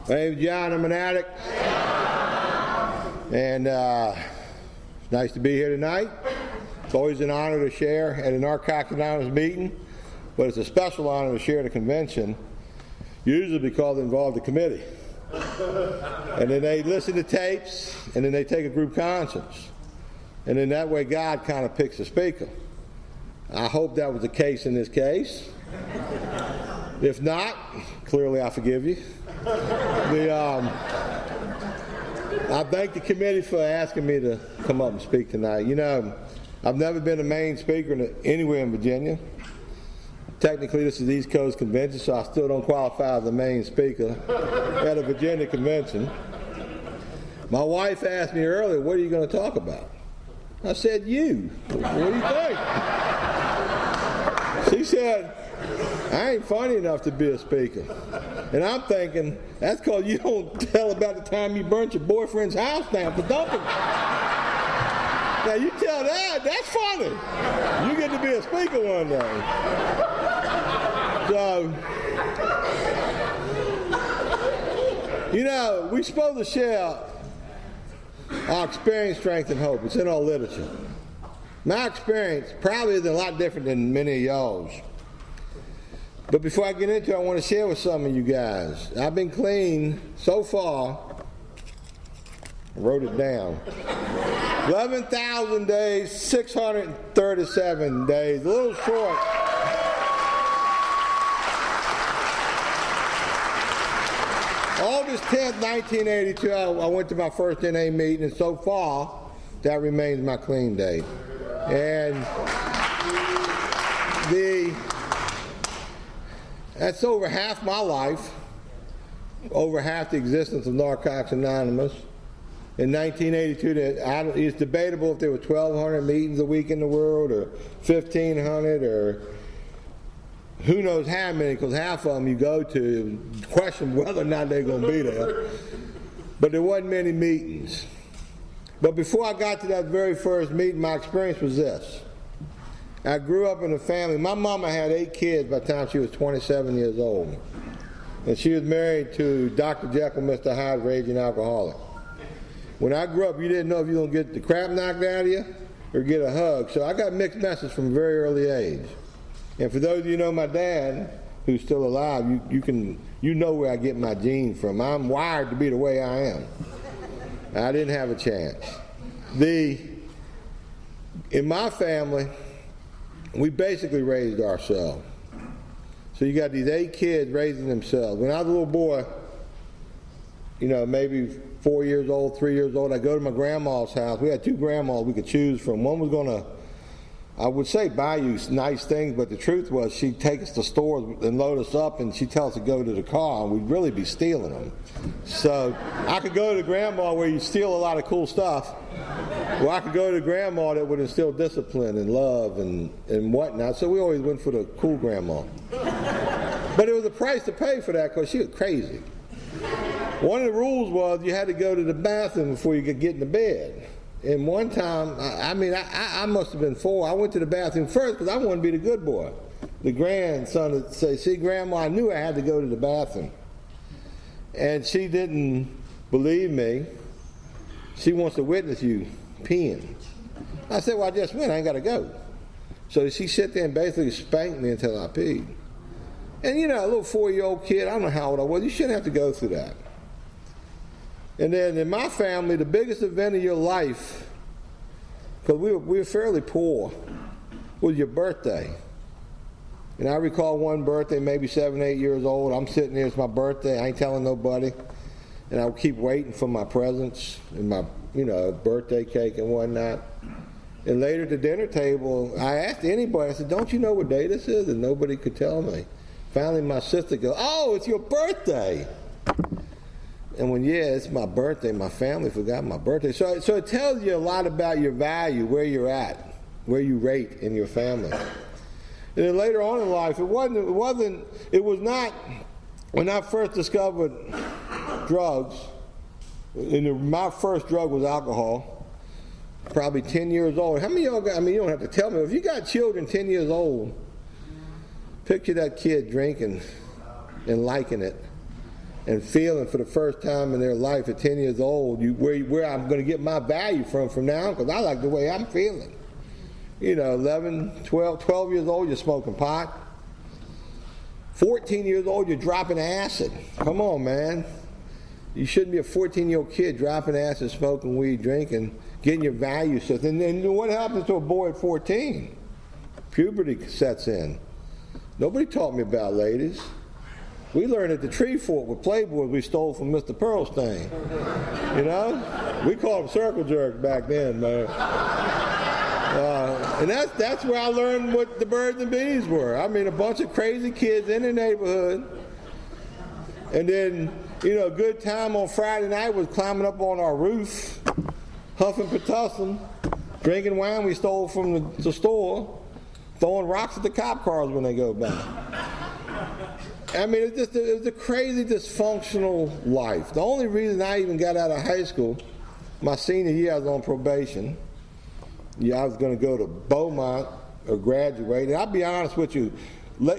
My name's John. I'm an addict. And it's nice to be here tonight. It's always an honor to share at a Narcotics Anonymous meeting, but it's a special honor to share at a convention, usually because it involved the committee. And then they listen to tapes, and then they take a group conscience. And then that way God kind of picks the speaker. I hope that was the case in this case. If not, clearly I forgive you. I thank the committee for asking me to come up and speak tonight. You know, I've never been a main speaker anywhere in Virginia. Technically, this is the East Coast Convention, so I still don't qualify as a main speaker at a Virginia convention. My wife asked me earlier, what are you going to talk about? I said, you. What do you think? She said, I ain't funny enough to be a speaker. And I'm thinking, that's because you don't tell about the time you burnt your boyfriend's house down for dumping. Now you tell that's funny. You get to be a speaker one day. So, you know, we're supposed to share our experience, strength, and hope. It's in our literature. My experience probably is a lot different than many of y'all's. But before I get into it, I want to share with some of you guys. I've been clean so far. I wrote it down. 11,000 days, 637 days. A little short. August 10th, 1982, I went to my first NA meeting, and so far, that remains my clean date. And that's over half my life, over half the existence of Narcotics Anonymous. In 1982, it's debatable if there were 1,200 meetings a week in the world, or 1,500, or who knows how many, because half of them you go to question whether or not they're going to be there. But there wasn't many meetings. But before I got to that very first meeting, my experience was this. I grew up in a family. My mama had 8 kids by the time she was 27 years old. And she was married to Dr. Jekyll, Mr. Hyde, raging alcoholic. When I grew up, you didn't know if you were going to get the crap knocked out of you or get a hug. So I got mixed messages from a very early age. And for those of you who know my dad, who's still alive, you know where I get my genes from. I'm wired to be the way I am. I didn't have a chance. In my family, we basically raised ourselves. So you got these 8 kids raising themselves. When I was a little boy, you know, maybe 4 years old, 3 years old, I'd go to my grandma's house. We had 2 grandmas we could choose from. One was going to, I would say, buy you nice things, but the truth was she'd take us to stores and load us up, and she'd tell us to go to the car, and we'd really be stealing them. So I could go to the grandma where you steal a lot of cool stuff, or I could go to the grandma that would instill discipline and love and whatnot. So we always went for the cool grandma. But it was a price to pay for that because she was crazy. One of the rules was you had to go to the bathroom before you could get in the bed. And one time, I must have been 4. I went to the bathroom first because I wanted to be the good boy. The grandson would say, see, Grandma, I knew I had to go to the bathroom. And she didn't believe me. She wants to witness you peeing. I said, well, I just went. I ain't got to go. So she sat there and basically spanked me until I peed. And, you know, a little 4-year-old kid, I don't know how old I was, you shouldn't have to go through that. And then in my family, the biggest event of your life, because we were fairly poor, was your birthday. And I recall one birthday, maybe 7, 8 years old. I'm sitting there, it's my birthday, I ain't telling nobody. And I would keep waiting for my presents and my, you know, birthday cake and whatnot. And later at the dinner table, I asked anybody, I said, don't you know what day this is? And nobody could tell me. Finally, my sister goes, oh, it's your birthday. And when, yeah, it's my birthday, my family forgot my birthday. So it tells you a lot about your value, where you're at, where you rate in your family. And then later on in life, it was not, when I first discovered drugs, my first drug was alcohol, probably 10 years old. How many of y'all got, you don't have to tell me, if you got children 10 years old, picture that kid drinking and liking it. and feeling for the first time in their life at 10 years old, where I'm going to get my value from now on, because I like the way I'm feeling. 11, 12 years old, you're smoking pot. 14 years old, you're dropping acid. Come on, man. You shouldn't be a 14-year-old kid dropping acid, smoking weed, drinking, getting your value set. And then what happens to a boy at 14? Puberty sets in. Nobody taught me about ladies. We learned at the tree fort with Playboys we stole from Mr. Pearlstein. We called them circle jerks back then, man. And that's where I learned what the birds and bees were. I mean, a bunch of crazy kids in the neighborhood. And then, a good time on Friday night was climbing up on our roof, huffing pertussin, drinking wine we stole from the store, throwing rocks at the cop cars when they go by. I mean, it was a crazy, dysfunctional life. The only reason I even got out of high school, my senior year, I was on probation. I was going to go to Beaumont or graduate. And I'll be honest with you,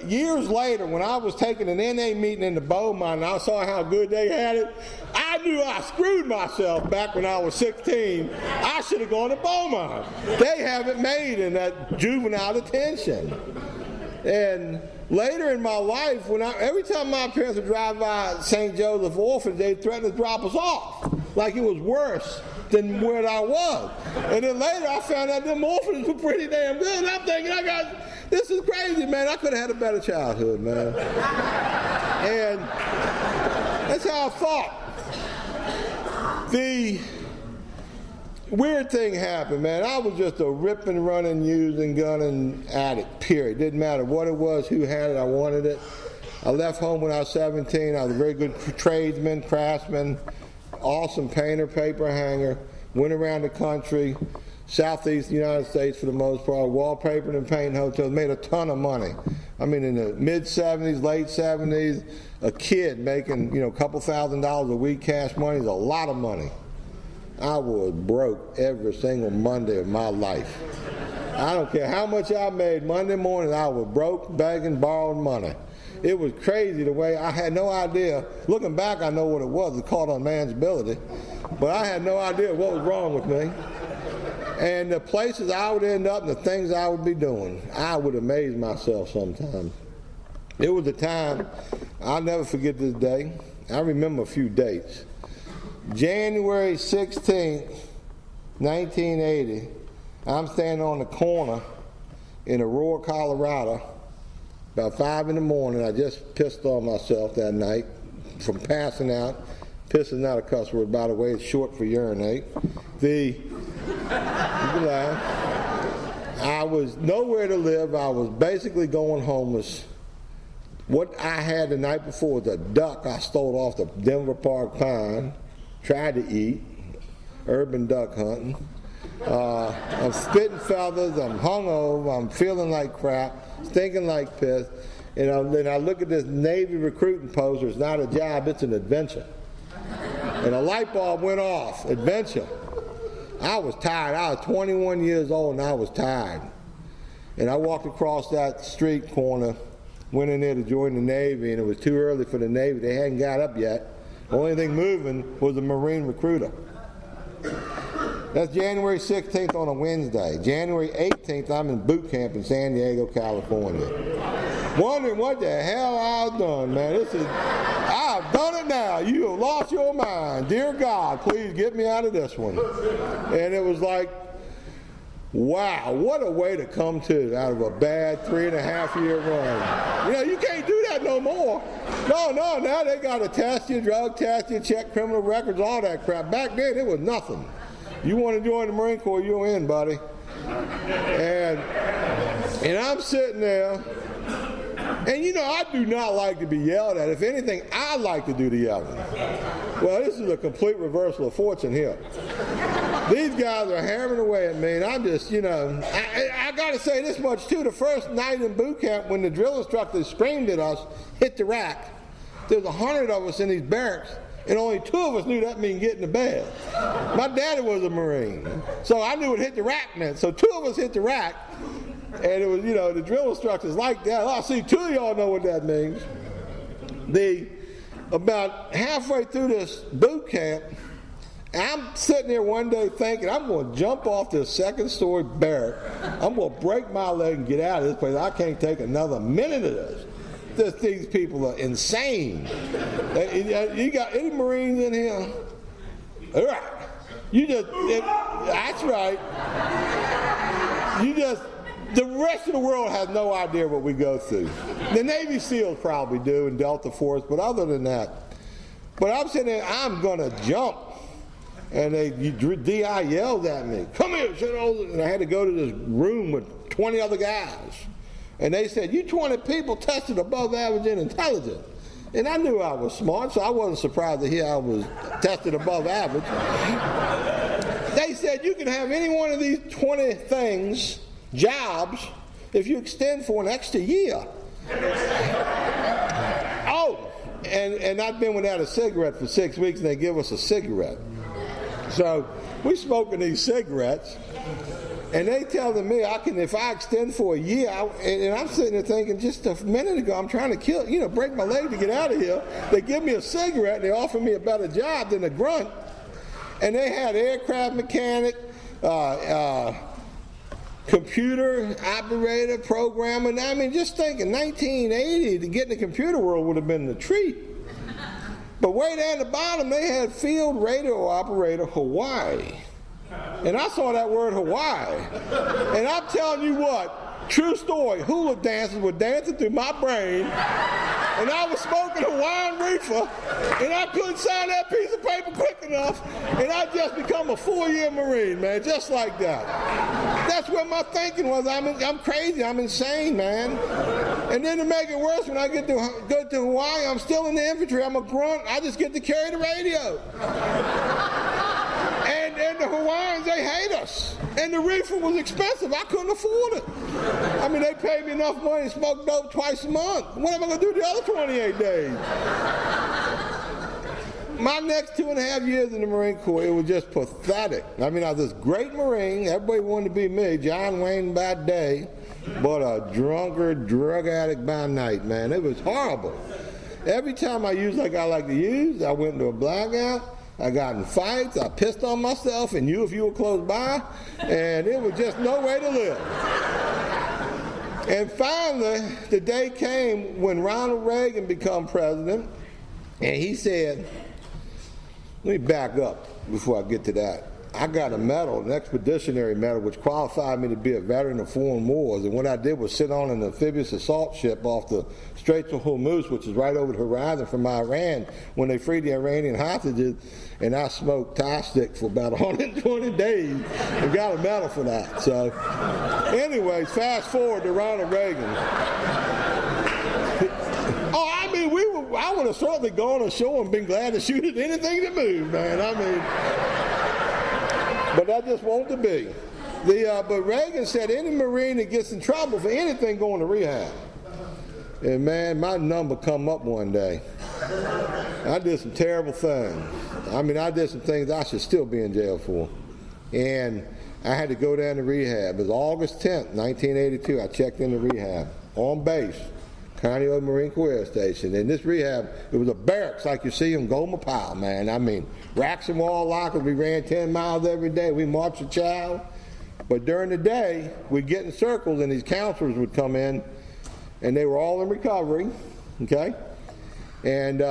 years later, when I was taking an NA meeting in the Beaumont and I saw how good they had it, I knew I screwed myself back when I was 16. I should have gone to Beaumont. They have it made in that juvenile detention. And later in my life, every time my parents would drive by St. Joseph Orphanage, they'd threaten to drop us off, like it was worse than where I was. And then later I found out them orphanages were pretty damn good. And I'm thinking, this is crazy, man. I could have had a better childhood, man. And that's how I thought. The weird thing happened, man. I was just a ripping, running, using, gunning addict, period. Didn't matter what it was, who had it, I wanted it. I left home when I was 17. I was a very good tradesman, craftsman, awesome painter, paper hanger, went around the country, southeast United States for the most part, wallpapering and painting hotels, made a ton of money. I mean, in the mid-'70s, late 70s, a kid making, a couple $1,000s a week cash money is a lot of money. I was broke every single Monday of my life. I don't care how much I made Monday morning, I was broke, begging, borrowing money. It was crazy the way I had no idea. Looking back, I know what it was. It's called unmanageability. But I had no idea what was wrong with me. And the places I would end up and the things I would be doing, I would amaze myself sometimes. It was a time, I'll never forget this day. I remember a few dates. January 16th, 1980, I'm standing on the corner in Aurora, Colorado, about 5 in the morning. I just pissed on myself that night from passing out. Piss is not a cuss word, by the way. It's short for urinate. You can laugh. I was nowhere to live. I was basically going homeless. What I had the night before was a duck I stole off the Denver Park Pond. Tried to eat. Urban duck hunting. I'm spitting feathers. I'm hungover. I'm feeling like crap. Stinking like piss. And then I look at this Navy recruiting poster. It's not a job, it's an adventure. And a light bulb went off. Adventure. I was tired. I was 21 years old and I was tired. And I walked across that street corner, went in there to join the Navy, and it was too early for the Navy. They hadn't got up yet. The only thing moving was a Marine recruiter. That's January 16th on a Wednesday. January 18th, I'm in boot camp in San Diego, California. Wondering what the hell I've done, man. I've done it now. You have lost your mind. Dear God, please get me out of this one. And it was like, wow, what a way to come to out of a bad 3.5-year run. You can't do that no more. No, now they got to test you, drug test you, check criminal records, all that crap. Back then, it was nothing. You want to join the Marine Corps, you're in, buddy. And I'm sitting there, and I do not like to be yelled at. If anything, I like to do the yelling. Well, this is a complete reversal of fortune here. These guys are hammering away at me, and I'm just, I got to say this much, too. The first night in boot camp, when the drill instructor screamed at us, hit the rack, there's 100 of us in these barracks, and only 2 of us knew that meant getting to bed. My daddy was a Marine, so I knew what hit the rack meant. So 2 of us hit the rack, and it was, the drill instructors like that. I see 2 of y'all know what that means. about halfway through this boot camp, I'm sitting there one day thinking, I'm going to jump off this second-story barrack. I'm going to break my leg and get out of this place. I can't take another minute of this. These people are insane. You got any Marines in here? All right. That's right. The rest of the world has no idea what we go through. The Navy SEALs probably do, and Delta Force, but other than that. But I'm sitting there, I'm going to jump. And DI yelled at me, come here, and I had to go to this room with 20 other guys. And they said, you 20 people tested above average in intelligence. And I knew I was smart, so I wasn't surprised to hear I was tested above average. They said, you can have any one of these 20 things, jobs, if you extend for an extra year. Oh, and I'd been without a cigarette for 6 weeks, and they give us a cigarette. So we smoking these cigarettes, and they telling me if I extend for a year, and I'm sitting there thinking, just a minute ago, I'm trying to break my leg to get out of here. They give me a cigarette, and they offer me a better job than a grunt. And they had aircraft mechanic, computer operator, programmer. I mean, just thinking 1980 to get in the computer world would have been a treat. But way down the bottom, they had field radio operator Hawaii. And I saw that word Hawaii. And I'm telling you what, true story, hula dancers were dancing through my brain, and I was smoking Hawaiian reefer, and I couldn't sign that piece of paper quick enough, and I just become a 4-year Marine, man, just like that. That's what my thinking was. I'm crazy. I'm insane, man. And then to make it worse, when I go to Hawaii, I'm still in the infantry. I'm a grunt. I just get to carry the radio. And the Hawaiians, they hate us. And the reefer was expensive. I couldn't afford it. I mean, they paid me enough money to smoke dope twice a month. What am I going to do the other 28 days? My next 2.5 years in the Marine Corps, it was just pathetic. I mean, I was this great Marine. Everybody wanted to be me. John Wayne by day, but a drunkard, drug addict by night, man. It was horrible. Every time I used like I like to use, I went into a blackout. I got in fights, I pissed on myself, and if you were close by, and it was just no way to live. And finally, the day came when Ronald Reagan became president, and he said, let me back up before I get to that. I got a medal, an expeditionary medal, which qualified me to be a veteran of foreign wars. And what I did was sit on an amphibious assault ship off the Straits of Hormuz, which is right over the horizon from Iran, when they freed the Iranian hostages. And I smoked Thai stick for about 120 days and got a medal for that. So, anyways, fast forward to Ronald Reagan. I would have certainly gone ashore and been glad to shoot at anything that moved, man. I mean, but that just won't to be. But Reagan said any Marine that gets in trouble for anything going to rehab. And man, my number come up one day. I did some terrible things. I mean, I did some things I should still be in jail for. And I had to go down to rehab. It was August 10th, 1982. I checked into rehab on base, Conneaut Marine Corps Air Station. And this rehab, it was a barracks like you see in Goma Pile, man. I mean, racks and wall lockers. We ran 10 miles every day. We marched a child. But during the day, we'd get in circles, and these counselors would come in, and they were all in recovery, okay? And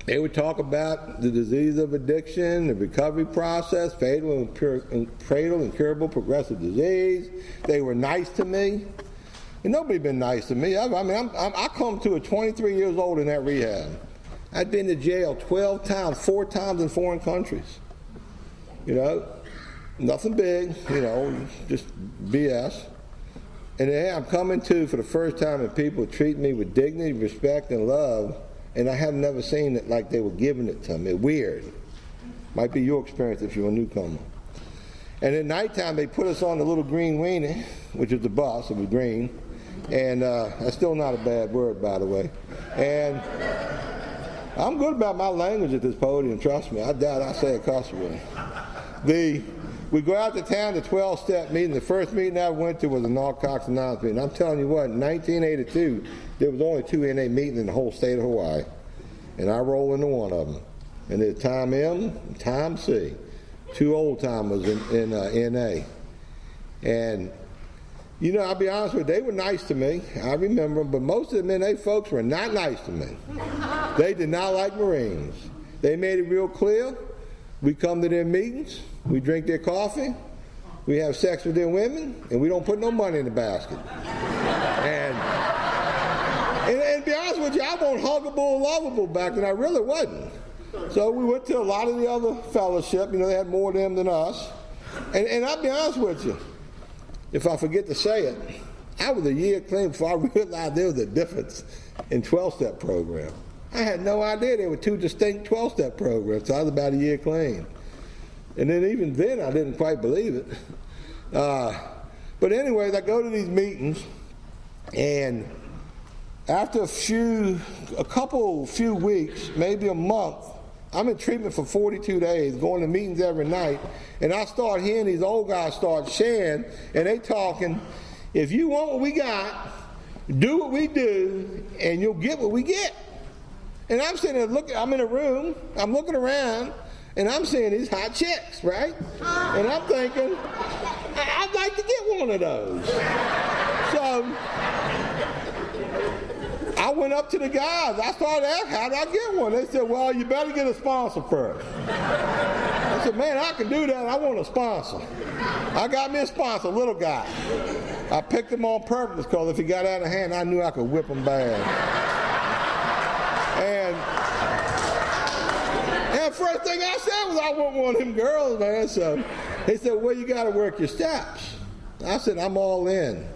they would talk about the disease of addiction, the recovery process, fatal and curable progressive disease. They were nice to me. And nobody been nice to me. I come to 23 years old in that rehab. I'd been to jail 12 times, 4 times in foreign countries. You know, nothing big, you know, just BS. And then I'm coming to for the first time, and people treat me with dignity, respect, and love, and I have never seen it like they were giving it to me. Weird. Might be your experience if you're a newcomer. And at nighttime, they put us on the little green weenie, which is the bus. It was green. And that's still not a bad word, by the way. And I'm good about my language at this podium, trust me. I doubt I say a cuss word. We go out to town to 12-step meeting. The first meeting I went to was a Narcotics Anonymous meeting. I'm telling you what, in 1982, there was only 2 NA meetings in the whole state of Hawaii. and I roll into one of them. And there's time M and time C, 2 old timers in NA. And, you know, I'll be honest with you, they were nice to me. I remember them, but most of the NA folks were not nice to me. They did not like Marines. They made it real clear. We come to their meetings, we drink their coffee, we have sex with their women, and we don't put no money in the basket. And to be honest with you, I wasn't huggable and lovable back then. I really wasn't. So we went to a lot of the other fellowship. You know, they had more of them than us. And I'll be honest with you, if I forget to say it, I was a year clean before I realized there was a difference in 12-step program. I had no idea there were 2 distinct 12-step programs, so I was about a year clean. And then even then, I didn't quite believe it. But anyways, I go to these meetings, and after a few weeks, maybe a month, I'm in treatment for 42 days, going to meetings every night, and I start hearing these old guys start sharing, and they talking, if you want what we got, do what we do, and you'll get what we get. And I'm sitting there looking, I'm in a room, I'm looking around, and I'm seeing these hot chicks, right? And I'm thinking, I'd like to get one of those. So I went up to the guys. I started asking, how do I get one? They said, well, you better get a sponsor first. I said, man, I can do that. I want a sponsor. I got me a sponsor, a little guy. I picked him on purpose because if he got out of hand, I knew I could whip him bad. And first thing I said was, I want one of them girls, man. So they said, well, you got to work your steps. I said, I'm all in.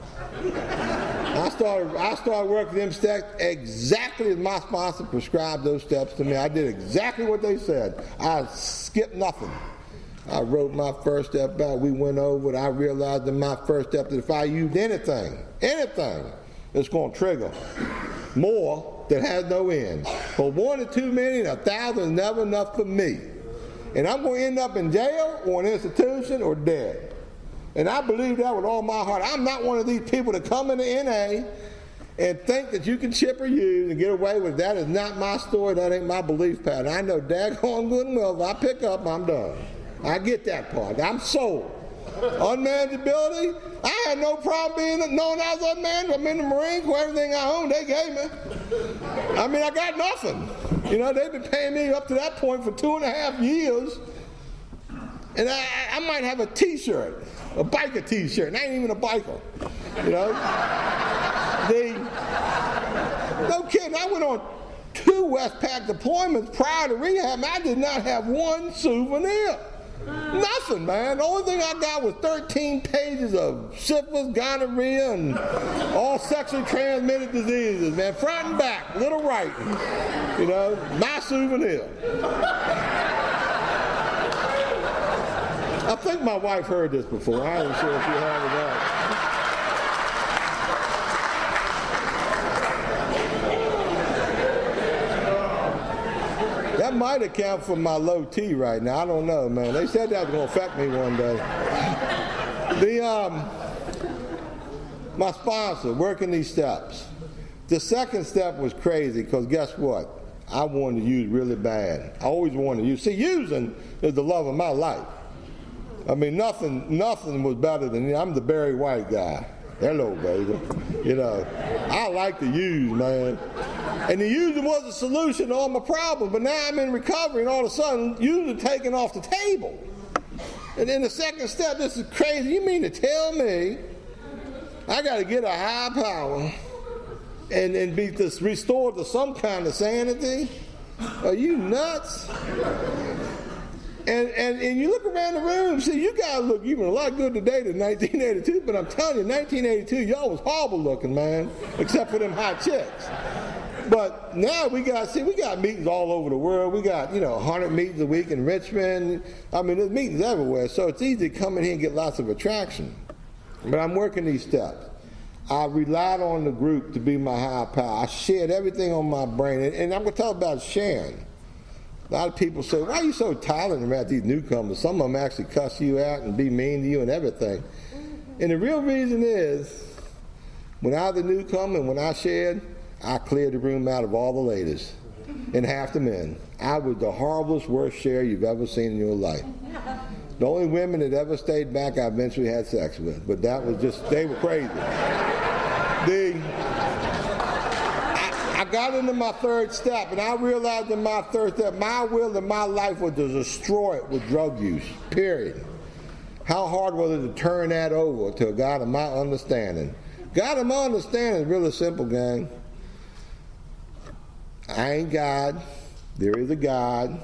I started working them steps exactly as my sponsor prescribed those steps to me. I did exactly what they said. I skipped nothing. I wrote my first step out. We went over it. I realized in my first step that if I used anything that's going to trigger more that has no end. For 1 or 2 million, 1,000 is never enough for me. And I'm going to end up in jail or an institution or dead. And I believe that with all my heart. I'm not one of these people that come into NA and think that you can chip or use and get away with it. That is not my story. That ain't my belief pattern. I know daggone good and well, if I pick up, I'm done. I get that part. I'm sold. Unmanageability, I had no problem being known as unmanageable. I'm in the Marine Corps, everything I own, they gave me. I mean, I got nothing. You know, they've been paying me up to that point for 2.5 years. And I might have a T-shirt, a biker T-shirt, and I ain't even a biker. You know? No kidding, I went on 2 Westpac deployments prior to rehab, and I did not have one souvenir. Nothing, man. The only thing I got was 13 pages of syphilis, gonorrhea, and all sexually transmitted diseases, man. Front and back, little writing. You know, my souvenir. I think my wife heard this before. I ain't sure if she had or not. That might account for my low T right now. I don't know, man. They said that was going to affect me one day. My sponsor, working these steps. The second step was crazy because guess what? I wanted to use really bad. I always wanted to use. See, using is the love of my life. I mean, nothing was better than, I'm the Barry White guy. Hello, baby. You know, I like to use, man. And the using was the solution to all my problems, but now I'm in recovery, and all of a sudden, using taken off the table. And then the second step, this is crazy. You mean to tell me I got to get a high power and be restored to some kind of sanity? Are you nuts? And you look around the room, see, you guys look even a lot good today than 1982, but I'm telling you, 1982, y'all was horrible looking, man, except for them hot chicks. But now we got meetings all over the world. We got, 100 meetings a week in Richmond. I mean, there's meetings everywhere, so it's easy to come in here and get lots of attraction. But I'm working these steps. I relied on the group to be my higher power. I shared everything on my brain, and I'm going to talk about sharing. A lot of people say, why are you so tolerant about these newcomers? Some of them actually cuss you out and be mean to you and everything. And the real reason is, when I was a newcomer and when I shared, I cleared the room out of all the ladies. and half the men. I was the horriblest, worst share you've ever seen in your life. The only women that ever stayed back I eventually had sex with, but that was just, they were crazy. I got into my third step, and I realized in my third step, my will in my life was to destroy it with drug use, period. How hard was it to turn that over to a God of my understanding? God of my understanding is really simple, gang. I ain't God. There is a God.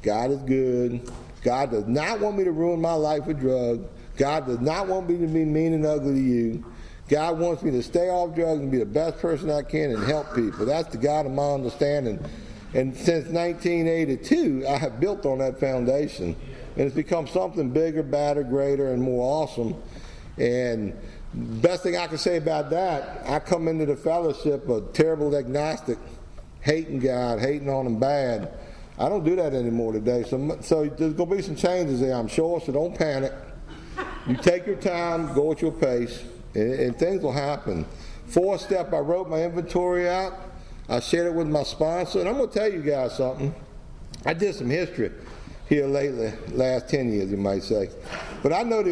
God is good. God does not want me to ruin my life with drugs. God does not want me to be mean and ugly to you. God wants me to stay off drugs and be the best person I can and help people. That's the God of my understanding. And since 1982, I have built on that foundation. And it's become something bigger, badder, greater, and more awesome. And the best thing I can say about that, I come into the fellowship a terrible agnostic, hating God, hating on him bad. I don't do that anymore today. So there's going to be some changes there, I'm sure, so don't panic. You take your time, go at your pace, and things will happen. Fourth step, I wrote my inventory out. I shared it with my sponsor, and I'm going to tell you guys something. I did some history here lately, last 10 years, you might say. But I know the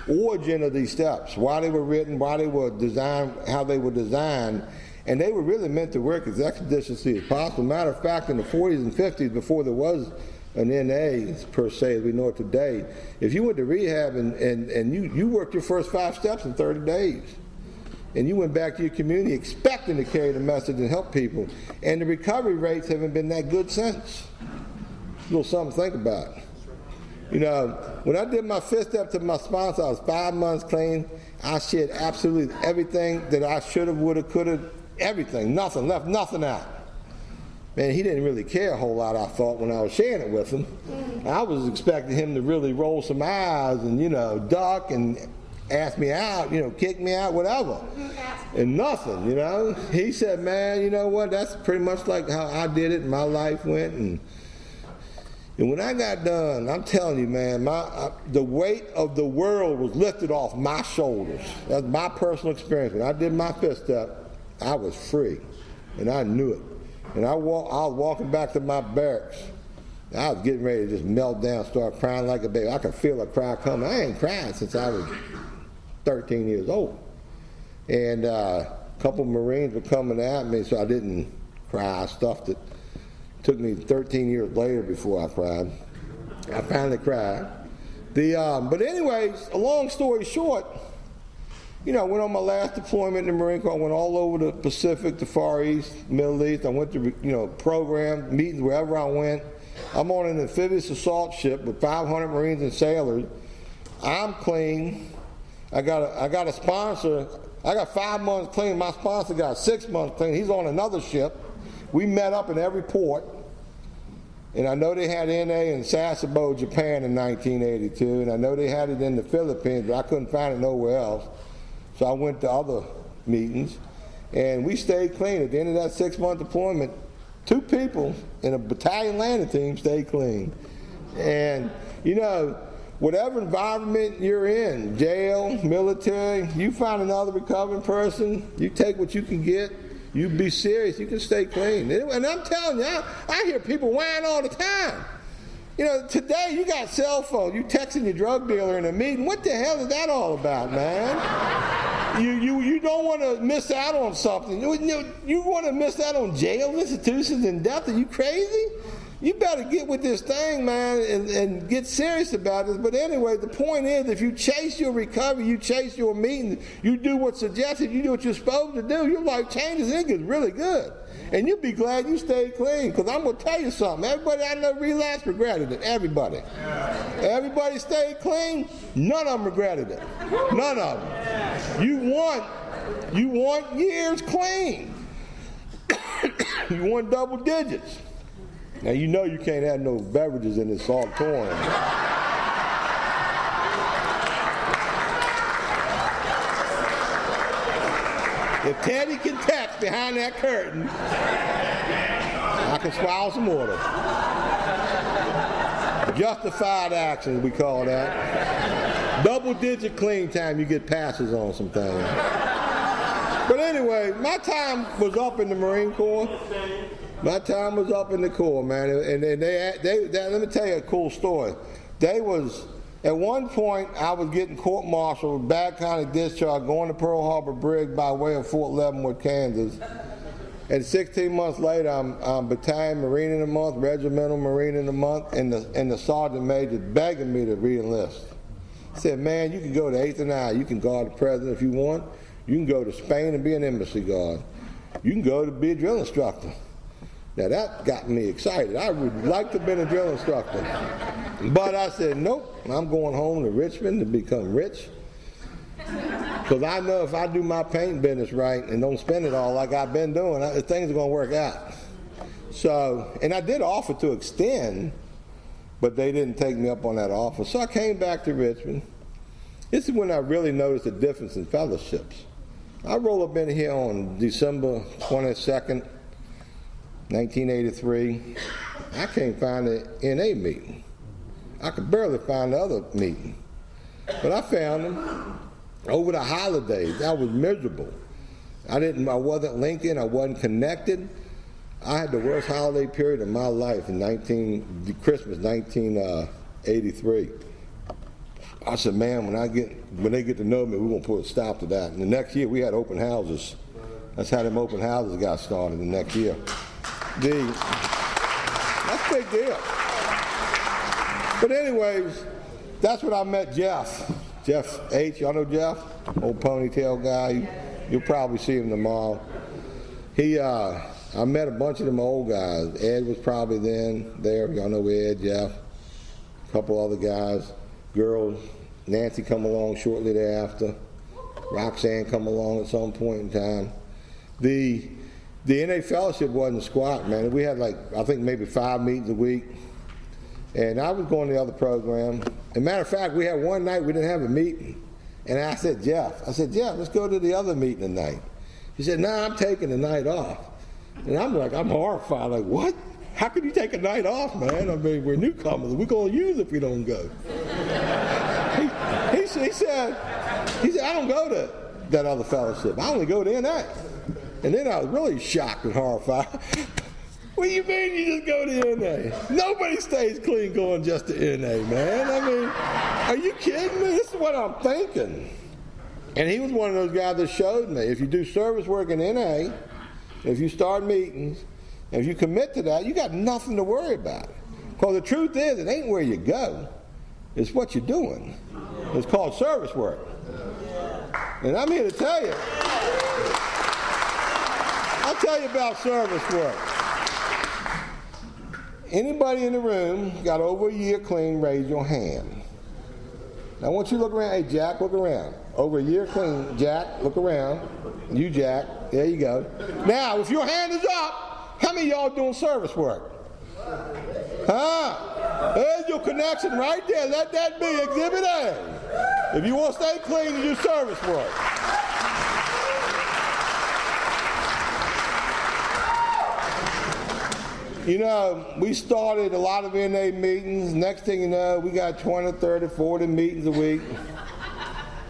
origin of these steps, why they were written, why they were designed, how they were designed, and they were really meant to work as expeditiously as possible. Matter of fact, in the 40s and 50s, before there was an NA, per se, as we know it today, if you went to rehab and you worked your first 5 steps in 30 days, and you went back to your community expecting to carry the message and help people, and the recovery rates haven't been that good since. A little something to think about. You know, when I did my 5th step to my sponsor, I was 5 months clean. I shared absolutely everything that I should have, would have, could have, everything, nothing, left nothing out. Man, he didn't really care a whole lot, I thought, when I was sharing it with him. I was expecting him to really roll some eyes and, you know, duck and ask me out, you know, kick me out, whatever. And nothing, you know. He said, man, you know what, that's pretty much like how I did it and my life went. And when I got done, I'm telling you, man, the weight of the world was lifted off my shoulders. That's my personal experience. When I did my 5th step, I was free, and I knew it. And I was walking back to my barracks. I was getting ready to just melt down, start crying like a baby. I could feel a cry coming. I ain't cried since I was 13 years old. And a couple of Marines were coming at me, so I didn't cry. I stuffed it. It took me 13 years later before I cried. I finally cried. But anyways, a long story short, you know, I went on my last deployment in the Marine Corps. I went all over the Pacific, the Far East, Middle East. I went to, you know, programs, meetings, wherever I went. I'm on an amphibious assault ship with 500 Marines and sailors. I'm clean. I got a sponsor. I got 5 months clean. My sponsor got 6 months clean. He's on another ship. We met up in every port. And I know they had NA in Sasebo, Japan in 1982. And I know they had it in the Philippines, but I couldn't find it nowhere else. So I went to other meetings, and we stayed clean. At the end of that 6-month deployment, 2 people in a battalion landing team stayed clean. And, you know, whatever environment you're in, jail, military, you find another recovering person, you take what you can get, you be serious, you can stay clean. And I'm telling you, I hear people whine all the time. You know, today you got cell phone. You texting your drug dealer in a meeting. What the hell is that all about, man? You don't want to miss out on something. You want to miss out on jail institutions and death? Are you crazy? You better get with this thing, man, and get serious about this. But anyway, the point is, if you chase your recovery, you chase your meeting, you do what's suggested, you do what you're supposed to do, your life changes, and it gets really good. And you'll be glad you stayed clean, because I'm going to tell you something. Everybody I know relapsed, regretted it. Everybody. Everybody stayed clean, none of them regretted it. None of them. You want years clean. You want double digits. Now, you know you can't have no beverages in this auditorium. If Teddy can text behind that curtain, I can swallow some water. Justified actions, we call that. Double-digit clean time, you get passes on some things. But anyway, my time was up in the Marine Corps. My time was up in the Corps, man. And they let me tell you a cool story. At one point, I was getting court-martialed, bad kind of discharge, going to Pearl Harbor Bridge by way of Fort Leavenworth, Kansas. And 16 months later, I'm battalion Marine in a month, regimental Marine in a month, and the sergeant major begging me to re-enlist. He said, man, you can go to 8th and I. You can guard the president if you want. You can go to Spain and be an embassy guard. You can go to be a drill instructor. Now that got me excited. I would like to have been a drill instructor. But I said, nope, I'm going home to Richmond to become rich. Because I know if I do my paint business right and don't spend it all like I've been doing, things are going to work out. So, and I did offer to extend, but they didn't take me up on that offer. So I came back to Richmond. This is when I really noticed the difference in fellowships. I rolled up in here on December 22nd, 1983. I can't find the NA meeting. I could barely find the other meeting. But I found them over the holidays. I was miserable. I wasn't linked in, I wasn't connected. I had the worst holiday period of my life in Christmas 1983. I said, man, when they get to know me, we're going to put a stop to that. And the next year, we had open houses. That's how them open houses got started the next year. That's a big deal. But anyways, that's when I met Jeff. Jeff H., y'all know Jeff? Old ponytail guy. You'll probably see him tomorrow. I met a bunch of them old guys. Ed was probably there. Y'all know Ed, Jeff. A couple other guys. Girls. Nancy come along shortly thereafter. Roxanne come along at some point in time. The NA fellowship wasn't squat, man. We had I think maybe 5 meetings a week. And I was going to the other program. As a matter of fact, we had one night we didn't have a meeting. And I said, Jeff, let's go to the other meeting tonight. He said, nah, I'm taking the night off. And I'm horrified, like, what? How can you take a night off, man? I mean, we're newcomers. We're going to use if we don't go. He said, I don't go to that other fellowship. I only go to NA. And then I was really shocked and horrified. What do you mean you just go to NA? Nobody stays clean going just to NA, man. I mean, are you kidding me? This is what I'm thinking. And he was one of those guys that showed me, if you do service work in NA, if you start meetings, and if you commit to that, you got nothing to worry about. Because the truth is, it ain't where you go. It's what you're doing. It's called service work. And I'm here to tell you. I'll tell you about service work. Anybody in the room got over a year clean, raise your hand. Now I want you to look around. Hey, Jack, look around. Over a year clean. Jack, look around. You, Jack. There you go. Now, if your hand is up, how many of y'all doing service work? Huh? There's your connection right there. Let that be Exhibit A. If you want to stay clean, you do service work. You know, we started a lot of NA meetings. Next thing you know, we got 20, 30, 40 meetings a week.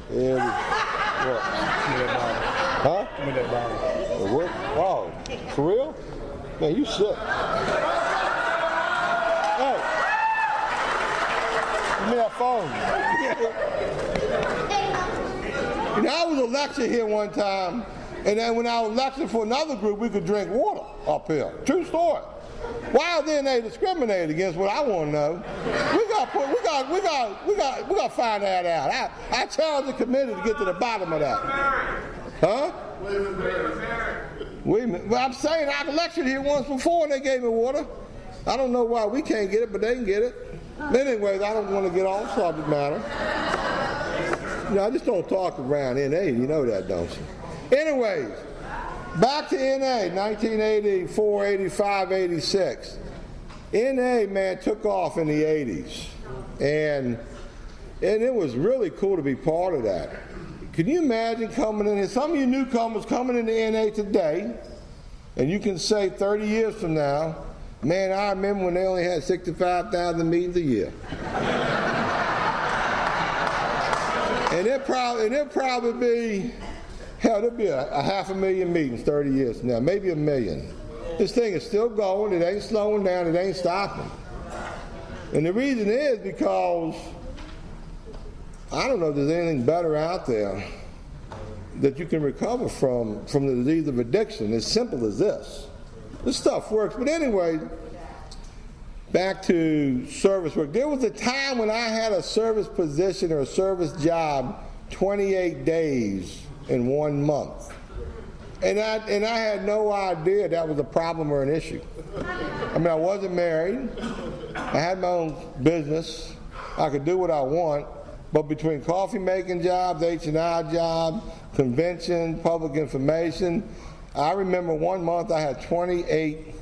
And what? Huh? Give me that bottle. What? Oh, for real? Man, you sick. Hey. Give me that phone. You know, I was a lecturer here one time, and then when I was lecturing for another group, we could drink water up here. True story. Why then they discriminate against what I want to know? We got to find that out. I challenge the committee to get to the bottom of that. Huh? Wait a minute. Well, I'm saying I lectured here once before and they gave me water. I don't know why we can't get it, but they can get it. But anyways, I don't want to get off subject matter. You know, I just don't talk around NA. You know that, don't you? Anyways. Back to NA, 1984, 85, 86. NA, man, took off in the 80s. And it was really cool to be part of that. Can you imagine coming in here, some of you newcomers coming into NA today, and you can say 30 years from now, man, I remember when they only had 65,000 meetings a year. And it'll probably be Hell, there'll be a 500,000 meetings 30 years from now, maybe 1 million. This thing is still going. It ain't slowing down. It ain't stopping. And the reason is because I don't know if there's anything better out there that you can recover from the disease of addiction. As simple as this. This stuff works. But anyway, back to service work. There was a time when I had a service position or a service job 28 days in 1 month. And I had no idea that was a problem or an issue. I mean, I wasn't married. I had my own business. I could do what I want. But between coffee making jobs, H&I jobs, convention, public information, I remember 1 month I had 28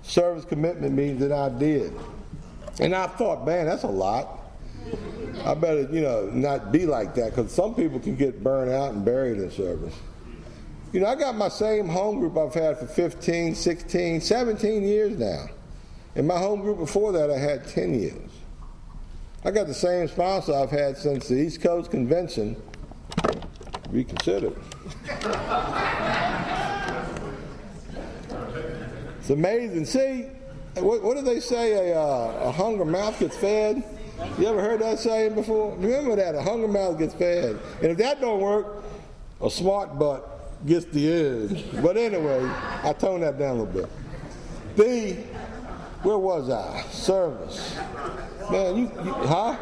service commitment meetings that I did. And I thought, man, that's a lot. I better, not be like that, because some people can get burned out and buried in service. I got my same home group I've had for 15, 16, 17 years now. And my home group before that I had 10 years. I got the same sponsor I've had since the East Coast Convention reconsidered. It's amazing. See, what do they say? A hungry mouth gets fed? You ever heard that saying before? Remember that, a hungry mouth gets fed. And if that don't work, a smart butt gets the edge. But anyway, I toned that down a little bit. Where was I? Service. Man, huh?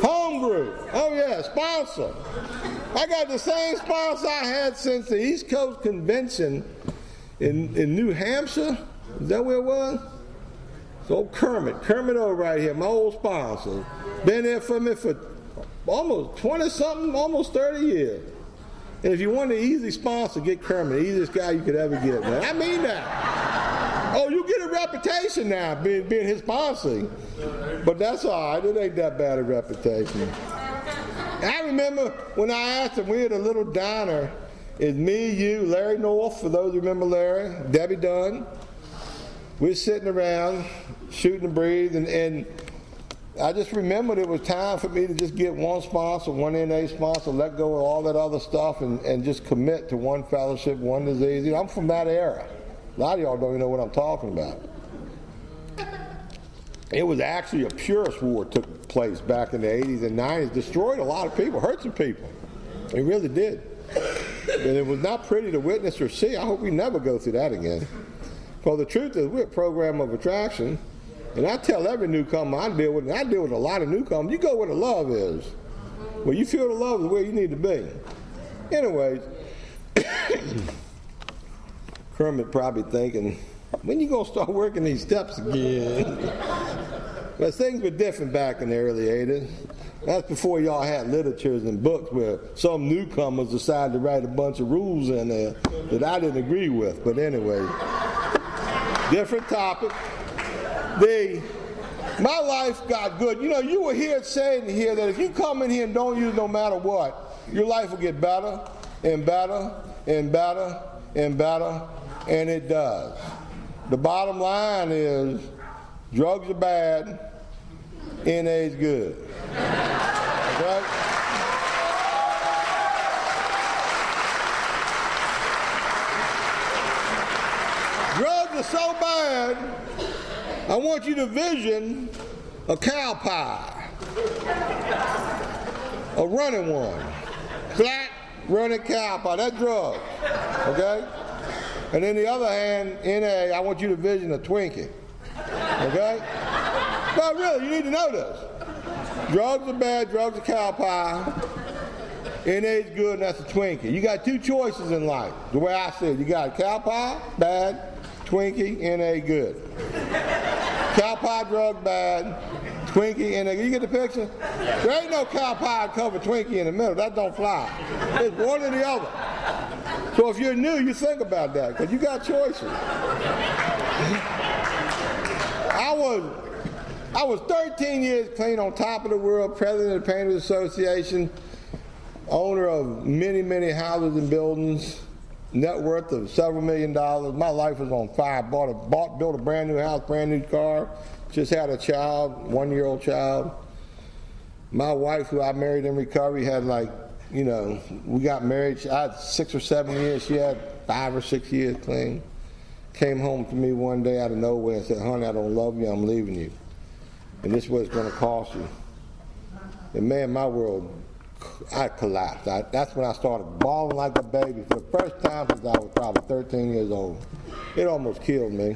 Home group. Oh yeah, sponsor. I got the same sponsor I had since the East Coast Convention in New Hampshire. Is that where it was? So Kermit over right here, my old sponsor. Been there for me for almost 20-something, almost 30 years. And if you want an easy sponsor, get Kermit, the easiest guy you could ever get, man. I mean that. Oh, you get a reputation now being his sponsor. But that's all right. It ain't that bad a reputation. I remember when I asked him, we had a little diner. It's me, you, Larry North, for those who remember Larry, Debbie Dunn. We're sitting around, shooting the breeze, and I just remembered it was time for me to just get one sponsor, one NA sponsor, let go of all that other stuff, and just commit to one fellowship, one disease. I'm from that era. A lot of y'all don't even know what I'm talking about. It was actually a purist war took place back in the 80s and 90s. Destroyed a lot of people, hurt some people. It really did. And it was not pretty to witness or see. I hope we never go through that again. Because the truth is, we're a program of attraction. And I tell every newcomer I deal with, and I deal with a lot of newcomers, you go where the love is. Where you feel the love is where you need to be. Anyways, Kermit probably thinking, when you going to start working these steps again? But things were different back in the early 80s. That's before y'all had literatures and books where some newcomers decided to write a bunch of rules in there that I didn't agree with. But anyway, different topic. My life got good. You were here saying here that if you come in here and don't use no matter what, your life will get better and better and better and better, and it does. The bottom line is drugs are bad, NA is good. Okay? Drugs are so bad, I want you to vision a cow pie. A running one. Flat, running cow pie. That's drugs. Okay? And then the other hand, NA, I want you to vision a Twinkie. Okay? But really, you need to know this. Drugs are bad, drugs are cow pie. NA is good, and that's a Twinkie. You got two choices in life, the way I see it. You got a cow pie, bad, Twinkie, NA, good. Cow pie, drug, bad, Twinkie, NA. You get the picture? There ain't no cow pie cover Twinkie in the middle. That don't fly. It's one or the other. So if you're new, you think about that, because you got choices. I was 13 years clean, on top of the world, president of the Painters Association, owner of many, many houses and buildings, net worth of several $1 million. My life was on fire. Built a brand new house, brand new car. Just had a child, 1-year-old child. My wife, who I married in recovery, had like you know, we got married. I had 6 or 7 years. She had 5 or 6 years clean. Came home to me one day out of nowhere and said, honey, I don't love you. I'm leaving you. And this is what it's going to cost you. And man, my world, I collapsed. That's when I started bawling like a baby for the first time since I was probably 13 years old. It almost killed me.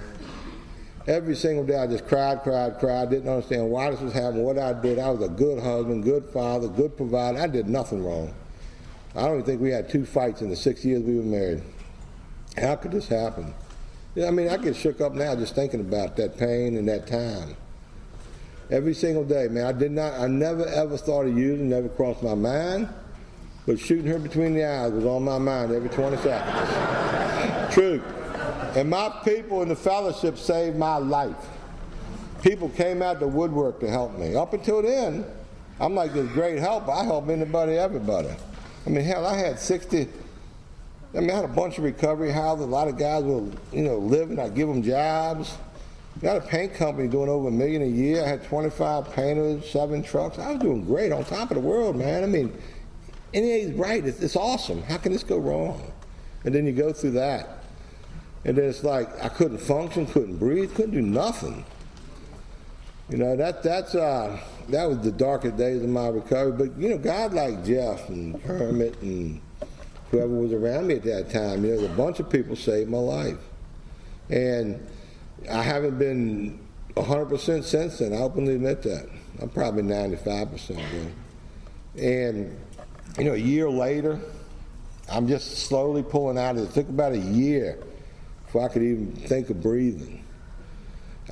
Every single day I just cried, didn't understand why this was happening, what I did. I was a good husband, good father, good provider. I did nothing wrong. I don't even think we had 2 fights in the 6 years we were married. How could this happen? Yeah, I mean, I get shook up now just thinking about that pain and that time. Every single day, man. I never ever thought of using, never crossed my mind, but shooting her between the eyes was on my mind every 20 seconds. True. And my people in the fellowship saved my life. People came out the woodwork to help me. Up until then, I'm like this great helper. I help anybody, everybody. I mean, hell, I had 60, I had a bunch of recovery houses. A lot of guys were, living. I give them jobs. Got a paint company doing over $1 million a year. I had 25 painters, 7 trucks. I was doing great, on top of the world, man. I mean, and he's right. It's awesome. How can this go wrong? And then you go through that. And then it's like I couldn't function, couldn't breathe, couldn't do nothing. That was the darkest days of my recovery. But, God like Jeff and Kermit and whoever was around me at that time, a bunch of people saved my life. And I haven't been 100% since then. I openly admit that. I'm probably 95% though. And, a year later, I'm just slowly pulling out. It took about a year before I could even think of breathing.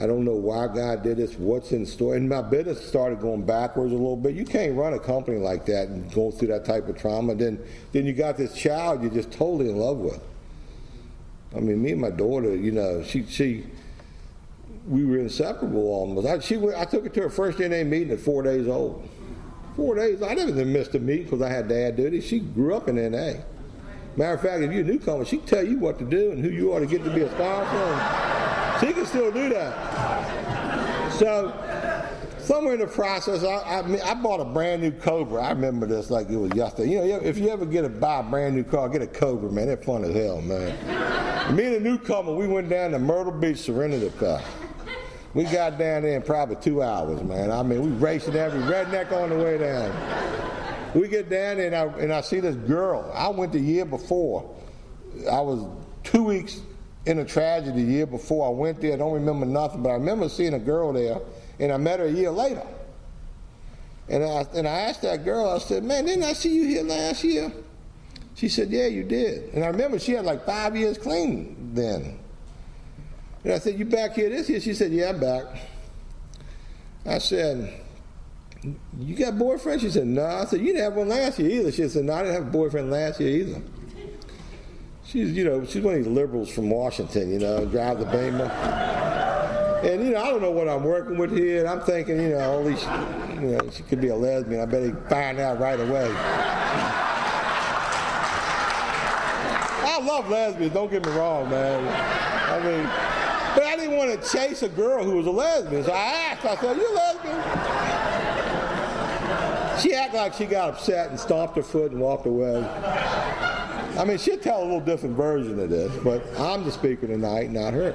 I don't know why God did this, what's in store. And my business started going backwards a little bit. You can't run a company like that and go through that type of trauma. Then you got this child you're just totally in love with. I mean, me and my daughter, we were inseparable almost. I took her to her first NA meeting at 4 days old. 4 days. I never missed a meeting because I had dad duty. She grew up in NA. Matter of fact, if you're a newcomer, she can tell you what to do and who you ought to get to be a sponsor. And she can still do that. So somewhere in the process, I bought a brand new Cobra. I remember this like it was yesterday. If you ever buy a brand new car, get a Cobra, man. They're fun as hell, man. Me and a newcomer, we went down to Myrtle Beach, Serenity Park. We got down there in probably 2 hours, man. I mean, we racing every redneck on the way down. We get down there and I see this girl. I went the year before. I was 2 weeks in a tragedy the year before. I went there. I don't remember nothing, but I remember seeing a girl there, and I met her a year later. And I asked that girl, I said, man, didn't I see you here last year? She said, yeah, you did. And I remember she had like 5 years clean then. And I said, you back here this year? She said, yeah, I'm back. I said, you got a boyfriend? She said, no. I said, you didn't have one last year either. She said, no, I didn't have a boyfriend last year either. She's one of these liberals from Washington, drive the Beamer. And, I don't know what I'm working with here. And I'm thinking, at least, she could be a lesbian. I bet he'd find out right away. I love lesbians, don't get me wrong, man. But I didn't want to chase a girl who was a lesbian. So I asked, I said, you a lesbian? She acted like she got upset and stomped her foot and walked away. I mean, she'll tell a little different version of this, but I'm the speaker tonight, not her.